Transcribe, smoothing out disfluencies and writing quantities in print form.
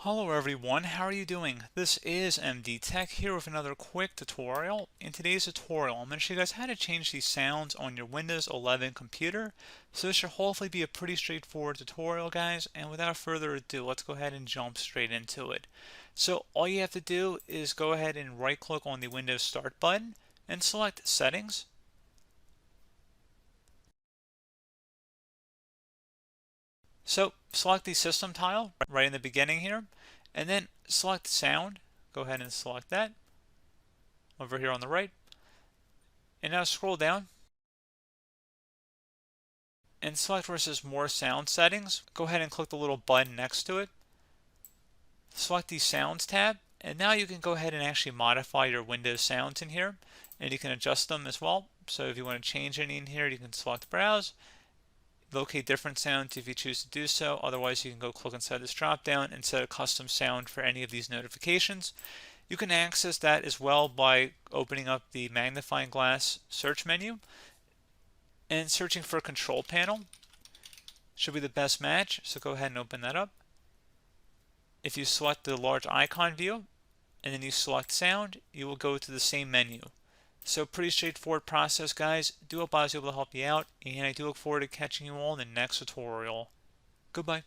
Hello everyone, how are you doing? This is MD Tech here with another quick tutorial. In today's tutorial, I'm going to show you guys how to change these sounds on your Windows 11 computer. So this should hopefully be a pretty straightforward tutorial, guys. And without further ado, let's go ahead and jump straight into it. So all you have to do is go ahead and right click on the Windows Start button and select Settings. So select the system tile right in the beginning here, and then select sound. Go ahead and select that over here on the right. And now scroll down and select where it says more sound settings. Go ahead and click the little button next to it. Select the sounds tab, and now you can go ahead and actually modify your Windows sounds in here, and you can adjust them as well. So if you want to change any in here, you can select browse, locate different sounds if you choose to do so. Otherwise, you can go click inside this drop down and set a custom sound for any of these notifications. You can access that as well by opening up the magnifying glass search menu and searching for control panel. Should be the best match, so go ahead and open that up. If you select the large icon view and then you select sound, you will go to the same menu. So pretty straightforward process, guys. Do hope I was able to help you out, and I do look forward to catching you all in the next tutorial. Goodbye.